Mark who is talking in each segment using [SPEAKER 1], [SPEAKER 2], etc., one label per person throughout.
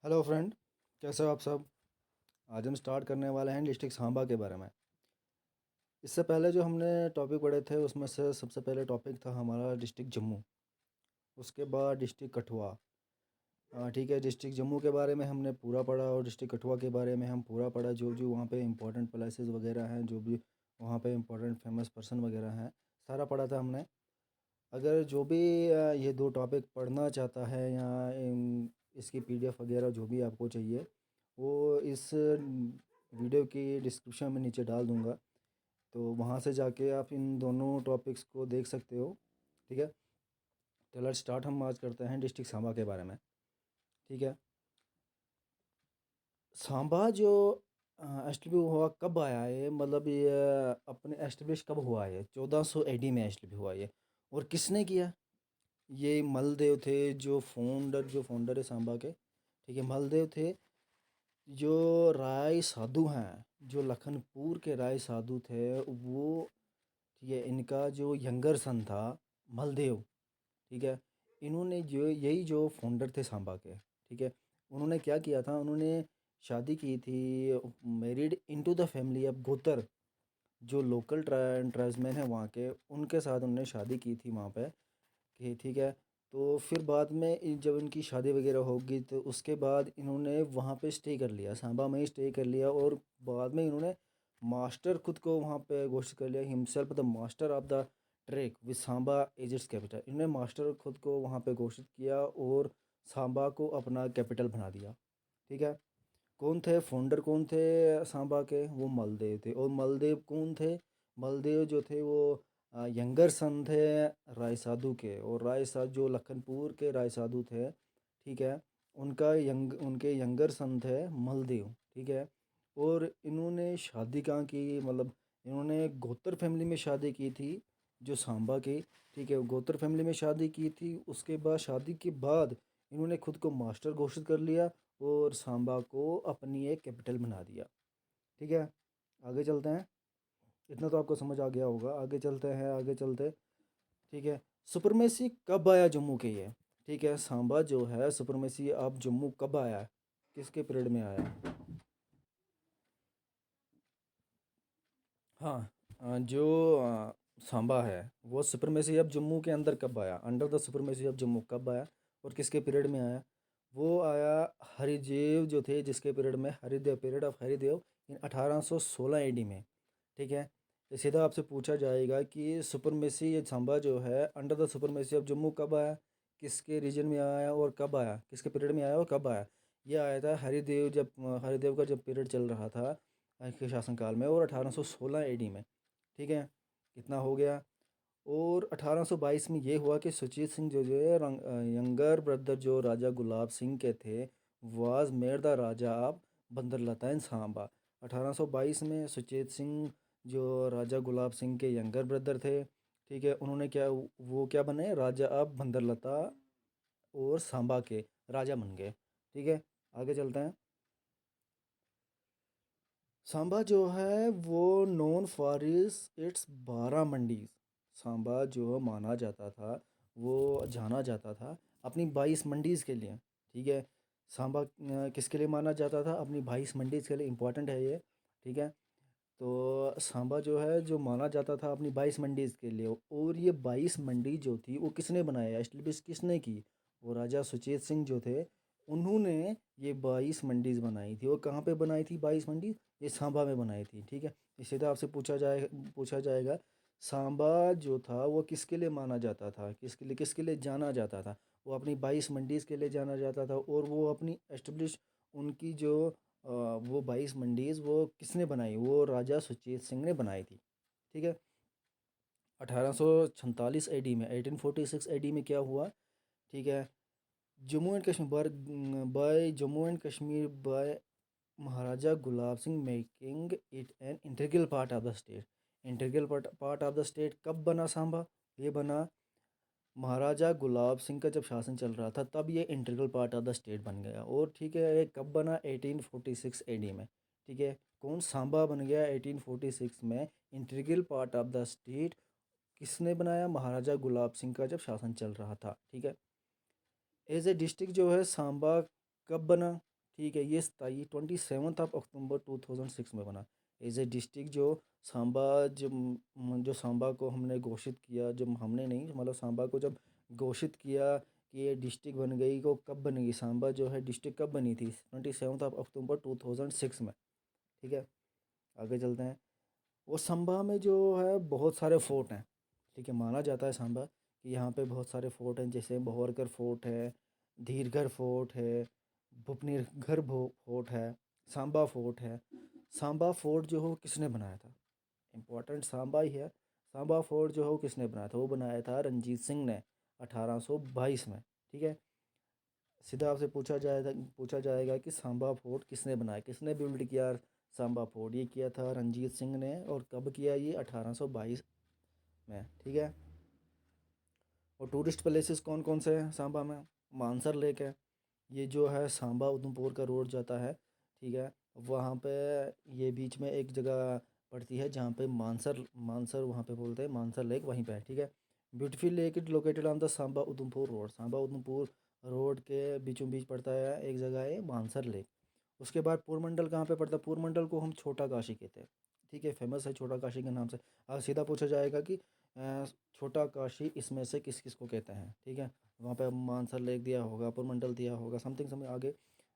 [SPEAKER 1] Hello friend, कैसे हो आप सब। आज हम स्टार्ट करने वाले हैं डिस्ट्रिक्ट सांबा के बारे में। इससे पहले जो हमने टॉपिक पढ़े थे उसमें से सबसे पहले टॉपिक था हमारा डिस्ट्रिक्ट जम्मू। उसके बाद डिस्ट्रिक्ट कठुआ। ठीक है, डिस्ट्रिक्ट जम्मू के बारे में हमने पूरा पढ़ा और डिस्ट्रिक्ट कठुआ के बारे में हम पूरा पढ़ा। जो जो वहाँ पे इंपॉर्टेंट प्लेसेस वगैरह हैं, जो भी वहाँ पे इंपॉर्टेंट फेमस पर्सन वगैरह हैं, सारा पढ़ा था हमने। अगर जो भी ये दो टॉपिक पढ़ना चाहता है या इसकी पीडीएफ वगैरह जो भी आपको चाहिए, वो इस वीडियो की डिस्क्रिप्शन में नीचे डाल दूंगा। तो वहाँ से जाके आप इन दोनों टॉपिक्स को देख सकते हो। ठीक है, तो लेट्स स्टार्ट। हम आज करते हैं डिस्ट्रिक्ट सांबा के बारे में। ठीक है, सांबा जो एस्टेब्लिश हुआ कब आया है, मतलब ये अपने एस्टेब्लिश कब हुआ है? 1400 एडी में एस्टेब्लिश हुआ ये। और किसने किया? ये मलदेव थे, जो फाउंडर है सांबा के। ठीक है, मलदेव थे। जो राय साधु हैं, जो लखनपुर के राय साधु थे, वो, ठीक है, इनका जो यंगर सन था मलदेव। ठीक है, इन्होंने जो यही जो फाउंडर थे सांबा के। ठीक है, उन्होंने क्या किया था, उन्होंने शादी की थी, married into the family of Gotar. जो लोकल ट्राइब्समैन है वहाँ के, उनके साथ उन्होंने शादी की थी वहाँ पे। कि ठीक है, तो फिर बाद में जब इनकी शादी वगैरह होगी तो उसके बाद इन्होंने वहाँ पे स्टे कर लिया, सांबा में ही स्टे कर लिया। और बाद में इन्होंने मास्टर खुद को वहाँ पे घोषित कर लिया, himself the master of the track with Samba as its capital. इन्होंने मास्टर खुद को वहाँ पे घोषित किया और सांबा को अपना कैपिटल बना दिया। ठीक है, कौन थे फाउंडर, कौन थे सांबा के? वो मलदेव थे। और मलदेव कौन थे? मलदेव जो थे वो यंगर सन थे राय साधु के। और राय साधु जो लखनपुर के राय साधु थे, ठीक है, उनके यंगर सन थे मलदेव। ठीक है, और इन्होंने शादी कहाँ की, मतलब इन्होंने गोत्र फैमिली में शादी की थी, जो सांबा की। ठीक है, गोत्र फैमिली में शादी की थी। उसके बाद शादी के बाद इन्होंने खुद को मास्टर घोषित कर लिया और सांबा को अपनी एक कैपिटल बना दिया। ठीक है, आगे चलते हैं। इतना तो आपको समझ आ गया होगा, आगे चलते हैं, आगे चलते। ठीक है, सुप्रमेसी कब आया जम्मू के ये? ठीक है, सांबा जो है सुप्रमेसी अब जम्मू कब आया है, किसके पीरियड में आया? हाँ, जो सांबा है वो सुप्रमेसी अब जम्मू के अंदर कब आया, अंडर द सुप्रमेसी अब जम्मू कब आया और किसके पीरियड में आया? वो आया हरिदेव जो थे, जिसके पीरियड में, Haridev, period of Haridev in 1816 AD में। ठीक है, ये सीधा आपसे पूछा जाएगा कि सुपरमेसी ये सांबा जो है under the supremacy of Jammu कब आया, किसके रीजन में आया और कब आया, किसके पीरियड में आया और कब आया? ये आया था हरिदेव, जब हरिदेव का जब पीरियड चल रहा था के शासनकाल में, और 1816 एडी में। ठीक है, कितना हो गया? और 1822 में ये हुआ कि सुरजीत सिंह जो है यंगर ब्रदर जो राजा गुलाब सिंह के थे, was made the raja of Bandralta in Samba. 1822 में सुरजीत सिंह जो राजा गुलाब सिंह के यंगर ब्रदर थे, ठीक है, उन्होंने क्या, वो क्या बने, राजा ऑफ बंदरलता और सांबा के राजा बन गए। ठीक है, आगे चलते हैं। सांबा जो है वो known for its 12 mandis. Samba जो माना जाता था, वो जाना जाता था अपनी 22 मंडीज़ के लिए। ठीक है, सांबा किसके लिए माना जाता था? अपनी 22 मंडीज़ के लिए, इंपॉर्टेंट है ये। ठीक है, तो सांबा जो है जो माना जाता था अपनी 22 मंडीज़ के लिए। और ये 22 मंडी जो थी वो किसने बनाया, एस्टेब्लिश किसने की? वो राजा सुचेत सिंह जो थे, उन्होंने ये 22 मंडीज़ बनाई थी। और कहाँ पे बनाई थी 22 मंडी? ये सांबा में बनाई थी। ठीक है, इसे तो आपसे पूछा जाएगा सांबा जो था वो किसके लिए माना जाता था, किसके लिए जाना जाता था? वो अपनी 22 मंडीज़ के लिए जाना जाता था। और वो अपनी एस्टेब्लिश, उनकी जो वो 22 मंडीज़ वो किसने बनाई? वो राजा सुचेत सिंह ने बनाई थी। ठीक है, 1846 एडी में, 1846 एडी में क्या हुआ? ठीक है, Jammu and Kashmir by Jammu and Kashmir by Maharaja Gulab Singh making it an integral part of the state. Integral part of the state कब बना सांबा? ये बना महाराजा गुलाब सिंह का जब शासन चल रहा था, तब ये integral part of the state बन गया। और ठीक है, ये कब बना? 1846 एडी में। ठीक है, कौन सांबा बन गया 1846 में integral part of the state? किसने बनाया? महाराजा गुलाब सिंह का जब शासन चल रहा था। ठीक है, एज ए डिस्ट्रिक्ट जो है सांबा कब बना? ठीक है, ये 27 ऑफ अक्टूबर 2006 में बना। एज ए डिस्ट्रिक्ट जो सांबा, जो सांबा को हमने घोषित किया, जब हमने नहीं मतलब सांबा को जब घोषित किया कि ये डिस्ट्रिक्ट बन गई, को कब बनेगी सांबा जो है डिस्ट्रिक्ट कब बनी थी? 27 ऑफ अक्टूबर 2006 में। ठीक है, आगे चलते हैं। वो सांबा में जो है बहुत सारे फोर्ट हैं। ठीक है, माना जाता है सांबा कि यहाँ पे बहुत सारे फोर्ट हैं, जैसे भौरकर फोर्ट है, धीरगढ़ फोर्ट है, भुपनेरगढ़ फोर्ट है, सांबा फोर्ट है। सांबा फोर्ट जो हो किसने बनाया था? इम्पोर्टेंट सांबा ही है। सांबा फोर्ट जो हो किसने बनाया था? वो बनाया था रंजीत सिंह ने 1822 में। ठीक है, सीधा आपसे पूछा जाएगा कि सांबा फोर्ट किसने बनाया, किसने बिल्ड किया सांबा फोर्ट? ये किया था रंजीत सिंह ने। और कब किया? ये 1822 में। ठीक है, और टूरिस्ट प्लेसेस कौन कौन से हैं सांबा में? मानसर लेक है। ये जो है सांबा उधमपुर का रोड जाता है। ठीक है, वहाँ पे ये बीच में एक जगह पड़ती है जहाँ पे मानसर मानसर वहाँ पे बोलते हैं, मानसर लेक वहीं पे है। ठीक है, beautiful lake is located on the Samba Udhampur road. Samba Udhampur road के बीचों बीच पड़ता है एक जगह है मानसर लेक। उसके बाद पूरमंडल कहाँ पे पड़ता है? पूरमंडल को हम छोटा काशी कहते हैं। ठीक है, फेमस है छोटा काशी के नाम से। सीधा पूछा जाएगा कि छोटा काशी इसमें से किस किस को कहते हैं? ठीक है, वहाँ पे मानसर लेक दिया होगा, पुरमंडल दिया होगा, समथिंग समथिंग आगे।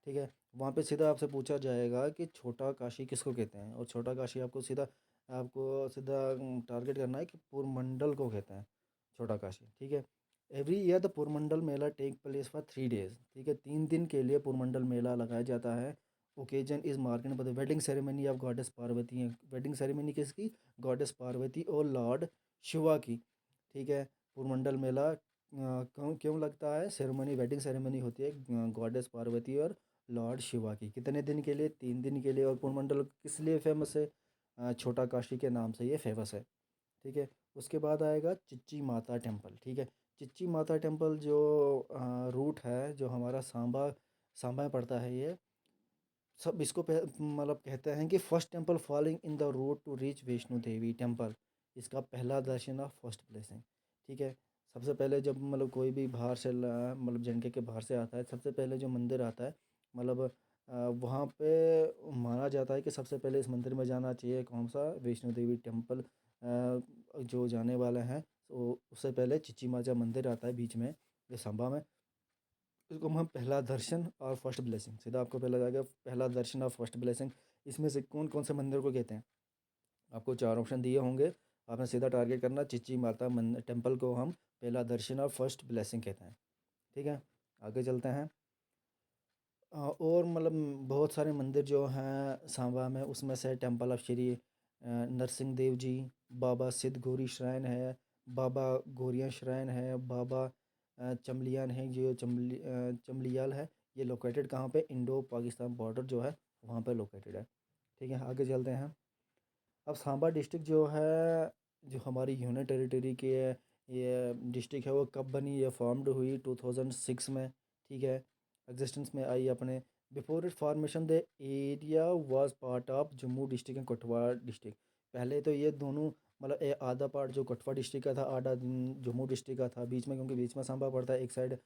[SPEAKER 1] ठीक है, वहाँ पे सीधा आपसे पूछा जाएगा कि छोटा काशी किसको कहते हैं, और छोटा काशी आपको सीधा टारगेट करना है कि पुरमंडल को कहते हैं छोटा काशी। ठीक है, every year the Purmandal mela take place for 3 days. ठीक है, 3 दिन के लिए पुरमंडल मेला लगाया जाता है। ओकेजन इज मार्केट पर the wedding ceremony of goddess Parvati है। वेडिंग सेरेमनी किसकी? गॉडेस पार्वती और लॉर्ड शिवा की। ठीक है, पुरमंडल मेला क्यों क्यों लगता है? सेरेमनी, वेडिंग सेरेमनी होती है गॉडेस पार्वती और लॉर्ड शिवा की। कितने दिन के लिए? 3 दिन के लिए। और पुरमंडल किस लिए फेमस है? छोटा काशी के नाम से ये फेमस है। ठीक है, उसके बाद आएगा चिच्ची माता टेम्पल। ठीक है, चिच्ची माता टेम्पल जो रूट है, जो हमारा सांबा सांबा में पड़ता है, ये सब इसको मतलब कहते हैं कि first temple falling in the road to reach Vaishno Devi temple. इसका पहला दर्शन ऑफ फर्स्ट ब्लेसिंग। ठीक है, सबसे पहले जब मतलब कोई भी बाहर से मतलब जनके के बाहर से आता है, सबसे पहले जो मंदिर आता है, मतलब वहाँ पे माना जाता है कि सबसे पहले इस मंदिर में जाना चाहिए। कौन सा? वैष्णो देवी टेम्पल। जो जाने वाले हैं तो उससे पहले चिच्ची माता मंदिर आता है बीच में, ये सांबा में। इसको हम पहला दर्शन और फर्स्ट ब्लेसिंग, सीधा आपको पहला जाएगा पहला दर्शन और फर्स्ट ब्लेसिंग। इसमें से कौन कौन से मंदिर को कहते हैं? आपको 4 ऑप्शन दिए होंगे, आपने सीधा टारगेट करना। चिच्ची माता टेम्पल को हम पहला दर्शन और फर्स्ट ब्लेसिंग कहते हैं। ठीक है, आगे चलते हैं। और मतलब बहुत सारे मंदिर जो हैं सांबा में, उसमें से टेम्पल ऑफ श्री नरसिंह देव जी, बाबा सिद्ध गौरी श्राइन है, बाबा गौरिया श्राइन है, बाबा चमलियान है, जो चमलियाल है। ये लोकेटेड कहाँ पे? इंडो पाकिस्तान बॉर्डर जो है वहाँ पे लोकेटेड है। ठीक है, आगे चलते हैं। अब सांबा डिस्ट्रिक्ट जो है, जो हमारी यूनियन टेरिटरी की है, ये डिस्ट्रिक्ट है, वो कब बनी? ये फॉर्म्ड हुई 2006 में। ठीक है, एग्जिस्टेंस में आई अपने। Before it formation the area was part of Jammu district and Kathua district. पहले तो ये दोनों मतलब आधा पार्ट जो कठुआ डिस्ट्रिक्ट का था, आधा जम्मू डिस्ट्रिक्ट का था बीच में, क्योंकि बीच में सांबा पड़ता है, एक साइड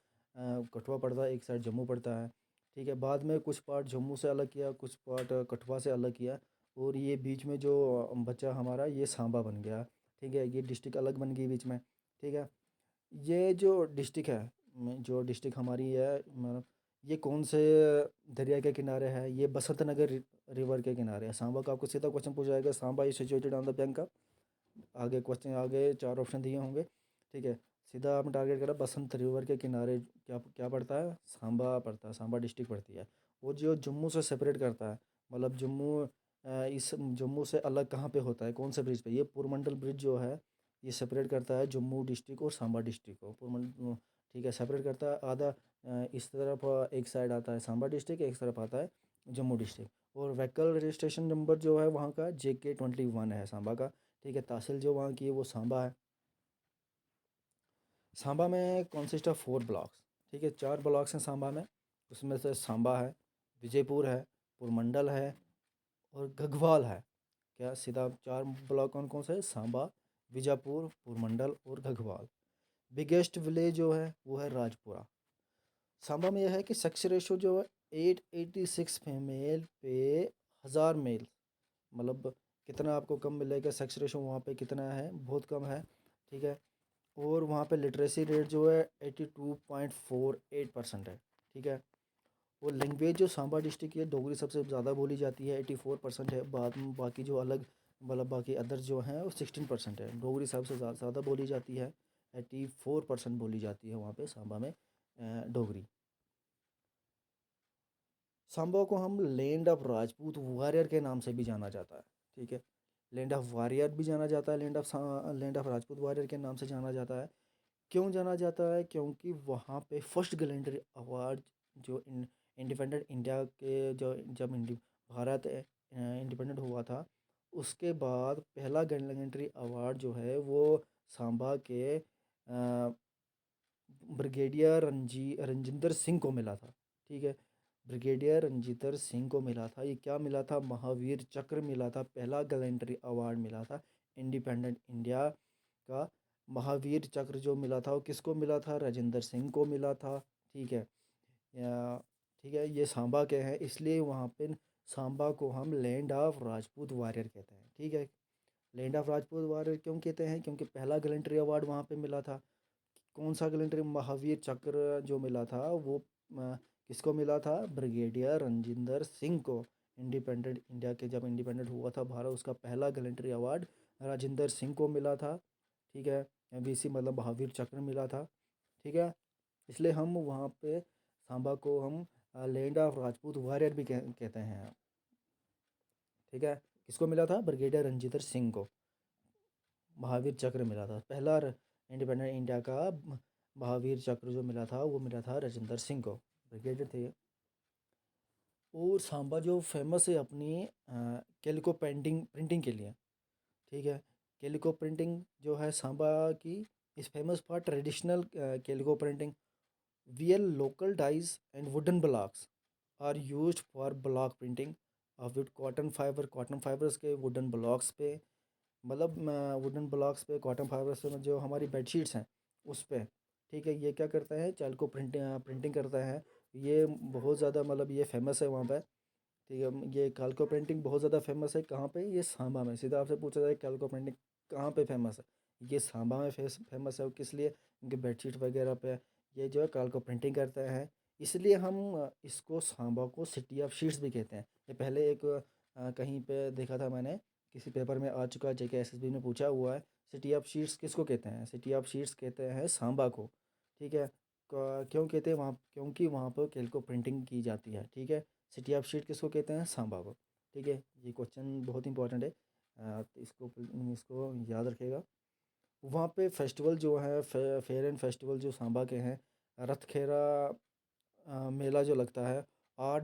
[SPEAKER 1] कठुआ पड़ता है, एक साइड जम्मू पड़ता है। ठीक है, बाद में कुछ पार्ट जम्मू से अलग किया, कुछ पार्ट कठुआ से अलग किया, और ये बीच में जो बचा हमारा, ये सांबा बन गया। ठीक है, ये डिस्ट्रिक्ट अलग बन गई बीच में। ठीक है, ये जो डिस्ट्रिक्ट है, जो डिस्ट्रिक्ट हमारी है, मतलब ये कौन से दरिया के किनारे है? ये बसंत नगर रिवर के किनारे है। सांबा का आपको सीधा क्वेश्चन पूछा जाएगा, Samba is situated on the bank का। आगे क्वेश्चन, आगे 4 ऑप्शन दिए होंगे। ठीक है, सीधा आपने टारगेट करा बसंत रिवर के किनारे। क्या क्या पड़ता है? सांबा पड़ता है, सांबा डिस्ट्रिक्ट पड़ती है। वो जो जम्मू से सेपरेट करता है, मतलब इस जम्मू से अलग कहाँ पे होता है? कौन से ब्रिज पे? ये पुरमंडल ब्रिज जो है, ये सेपरेट करता है जम्मू डिस्ट्रिक्ट और सांबा डिस्ट्रिक्ट को। पुरमंडल, ठीक है, सेपरेट करता है। आधा इस तरफ एक साइड आता है सांबा डिस्ट्रिक्ट, एक तरफ आता है जम्मू डिस्ट्रिक्ट। और व्हीकल रजिस्ट्रेशन नंबर जो है वहाँ का JK 21 है सांबा का। ठीक है, तहसील जो वहाँ की है वो सांबा है। सांबा में कॉन्सिस्ट ऑफ 4 ब्लॉक्स। ठीक है, 4 ब्लॉक्स हैं सांबा में। उसमें से सांबा है, विजयपुर है, पुरमंडल है, और घगवाल है। क्या सीधा 4 ब्लॉक कौन कौन से है? सांबा, विजयपुर, पुरमंडल और घगवाल। बिगेस्ट विलेज जो है वो है राजपुरा। सांबा में यह है कि सेक्स रेशो जो है 886 फीमेल पे 1000 मेल, मतलब कितना आपको कम मिलेगा, सेक्स रेशो वहाँ पे कितना है, बहुत कम है। ठीक है। और वहाँ पे लिटरेसी रेट जो है 82.48% है। ठीक है। और लैंग्वेज जो सांबा डिस्ट्रिक्ट की है, डोगरी सबसे ज़्यादा बोली जाती है, 84% है। बाद में बाकी जो अलग मतलब बाकी अदर जो हैं वो 16% है। डोगरी सबसे ज़्यादा बोली जाती है, 84% बोली जाती है वहाँ पे सांबा में डोगरी। सांबा को हम लैंड ऑफ राजपूत वॉरियर के नाम से भी जाना जाता है। ठीक है। लैंड ऑफ वॉरियर भी जाना जाता है, लैंड ऑफ राजपूत वॉरियर के नाम से जाना जाता है। क्यों जाना जाता है? क्योंकि वहाँ पे फर्स्ट गैलेंडरी अवार्ड जो इंडिपेंडेंट इंडिया के जो जब भारत इंडिपेंडेंट हुआ था, उसके बाद पहला गैलेंडरी अवार्ड जो है वो सांबा के ब्रिगेडियर रंजिंदर सिंह को मिला था। ठीक है। ब्रिगेडियर रंजिंदर सिंह को मिला था। ये क्या मिला था? महावीर चक्र मिला था, पहला गैलेंडरी अवार्ड मिला था इंडिपेंडेंट इंडिया का। महावीर चक्र जो मिला था वो किसको मिला था? राजेंद्र सिंह को मिला था। ठीक है। या ठीक है, ये सांबा के हैं, इसलिए वहाँ पे सांबा को हम लैंड ऑफ राजपूत वॉरियर कहते हैं। ठीक है। लैंड ऑफ राजपूत वॉरियर क्यों कहते हैं? क्योंकि पहला गैलेंट्री अवार्ड वहाँ पे मिला था। कौन सा गैलेंट्री? महावीर चक्र जो मिला था वो किसको मिला था? ब्रिगेडियर रंजिंदर सिंह को। इंडिपेंडेंट इंडिया के जब इंडिपेंडेंट हुआ था भारत, उसका पहला गैलेंट्री अवार्ड राजेंद्र सिंह को मिला था। ठीक है। एमवीसी मतलब महावीर चक्र मिला था। ठीक है। इसलिए हम वहाँ पे सांबा को हम लैंड ऑफ राजपूत वॉरियर भी कहते हैं। ठीक है। किसको मिला था? ब्रिगेडियर रंजीतर सिंह को महावीर चक्र मिला था। पहला इंडिपेंडेंट इंडिया का महावीर चक्र जो मिला था वो मिला था राजेंद्र सिंह को, ब्रिगेडियर थे। और सांबा जो फेमस है अपनी कैलिको पेंटिंग प्रिंटिंग के लिए। ठीक है। कैलिको प्रिंटिंग जो है सांबा की इस famous for traditional calico printing. Real local dyes and wooden blocks are used for block printing of wood cotton fibres के वुडन ब्लॉक्स पे, मतलब वुडन ब्लॉक्स पे कॉटन फाइबर्स पे जो हमारी बेडशीट्स हैं उस पे। ठीक है। ये क्या करता है? चाल को प्रिंटिंग करता है। ये बहुत ज़्यादा मतलब ये फेमस है वहाँ पे। ठीक है। ये कैलको प्रिंटिंग बहुत ज़्यादा फेमस है। कहाँ पे? ये सांबा में। सीधा आपसे पूछा जाए कैलको प्रिंटिंग कहाँ पे फेमस है, ये सांबा में फेमस है। किस लिए? उनके बेडशीट वगैरह पे ये जो है कैलको प्रिंटिंग करते हैं। इसलिए हम इसको सांबा को सिटी ऑफ शीट्स भी कहते हैं। ये पहले एक कहीं पे देखा था मैंने, किसी पेपर में आ चुका है, जेके एसएसबी में पूछा हुआ है। सिटी ऑफ शीट्स किसको कहते हैं? सिटी ऑफ शीट्स कहते हैं सांबा को। ठीक है। क्यों कहते हैं वहाँ? क्योंकि वहाँ पर कैलको प्रिंटिंग की जाती है। ठीक है। सिटी ऑफ शीट किसको कहते हैं? सांबा को। ठीक है। ये क्वेश्चन बहुत इंपॉर्टेंट है, तो इसको याद रखिएगा। वहाँ पे फेस्टिवल जो है फेयर एंड फेस्टिवल जो सांबा के हैं, रथ खेरा मेला जो लगता है, 8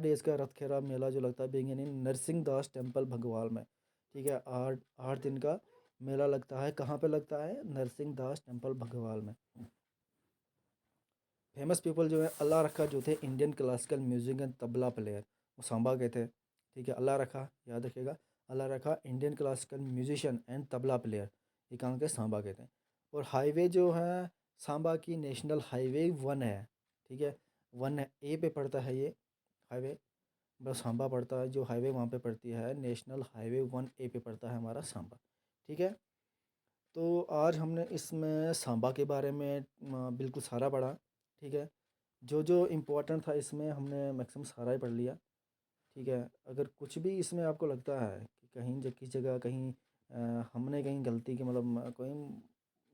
[SPEAKER 1] डेज का रथ खेरा मेला जो लगता है बिगिनिंग नरसिंह दास टेम्पल भगवाल में। ठीक है। 8 दिन का मेला लगता है। कहाँ पे लगता है? नरसिंह दास टेम्पल भगवाल में। फेमस पीपल जो है अल्लाह रखा जो थे Indian classical music and tabla player, वो सांबा के थे। ठीक है। अल्लाह रखा याद रखिएगा, अल्लाह रखा Indian classical musician and tabla player, ये कहाँ के? सांबा के थे। और हाईवे जो है सांबा की नेशनल हाईवे 1 है। ठीक है। 1A पे पड़ता है ये हाईवे, बस सांबा पड़ता है। जो हाईवे वहाँ पे पड़ती है नेशनल हाईवे 1A पे पड़ता है हमारा सांबा। ठीक है। तो आज हमने इसमें सांबा के बारे में बिल्कुल सारा पढ़ा। ठीक है। जो जो इम्पोर्टेंट था इसमें हमने मैक्सिमम सारा ही पढ़ लिया। ठीक है। अगर कुछ भी इसमें आपको लगता है कि कहीं किसी जगह कहीं हमने कहीं गलती की मतलब कोई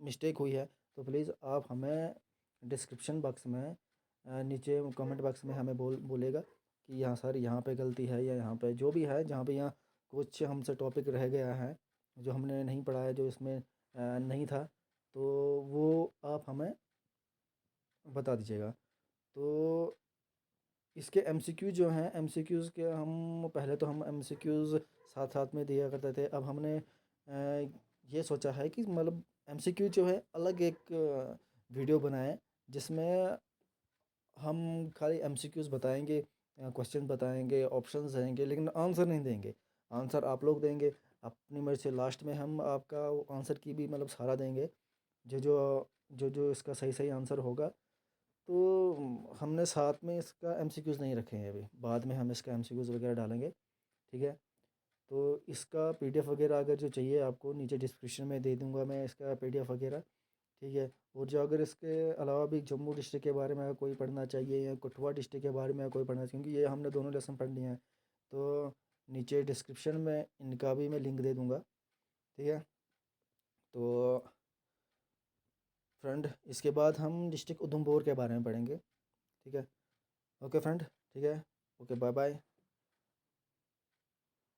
[SPEAKER 1] मिस्टेक हुई है, तो प्लीज़ आप हमें डिस्क्रिप्शन बॉक्स में नीचे कमेंट बॉक्स में हमें बोलेगा कि यहाँ सर यहाँ पे गलती है, या यहाँ पे जो भी है जहाँ पे यहाँ कुछ हमसे टॉपिक रह गया है जो हमने नहीं पढ़ा है, जो इसमें नहीं था, तो वो आप हमें बता दीजिएगा। तो इसके एमसीक्यू जो हैं, एमसीक्यूज़ के हम पहले तो हम एमसीक्यूज़ साथ साथ में दिया करते थे। अब हमने ये सोचा है कि मतलब एमसीक्यू जो है अलग एक वीडियो बनाएं, जिसमें हम खाली एमसीक्यूज़ बताएंगे, क्वेश्चन बताएंगे, ऑप्शंस देंगे, लेकिन आंसर नहीं देंगे। आंसर आप लोग देंगे अपनी मर्ज़ी से। लास्ट में हम आपका आंसर की भी मतलब सहारा देंगे, जो जो जो जो इसका सही सही आंसर होगा। तो हमने साथ में इसका एमसीक्यूज़ नहीं रखे हैं अभी, बाद में हम इसका एमसीक्यूज़ वगैरह डालेंगे, ठीक है। तो इसका पीडीएफ वगैरह अगर जो चाहिए आपको, नीचे डिस्क्रिप्शन में दे दूंगा मैं इसका पीडीएफ वगैरह, ठीक है। और जो अगर इसके अलावा भी जम्मू डिस्ट्रिक्ट के बारे में अगर कोई पढ़ना चाहिए या कठुआ डिस्ट्रिक्ट के बारे में अगर कोई पढ़ना चाहिए, क्योंकि ये हमने दोनों लेसन पढ़ लिए हैं, तो नीचे डिस्क्रिप्शन में इनका भी मैं लिंक दे दूँगा, ठीक है। तो फ्रेंड इसके बाद हम डिस्ट्रिक्ट उधमपुर के बारे में पढ़ेंगे, ठीक है। ओके फ्रेंड, ठीक है। Okay, bye bye.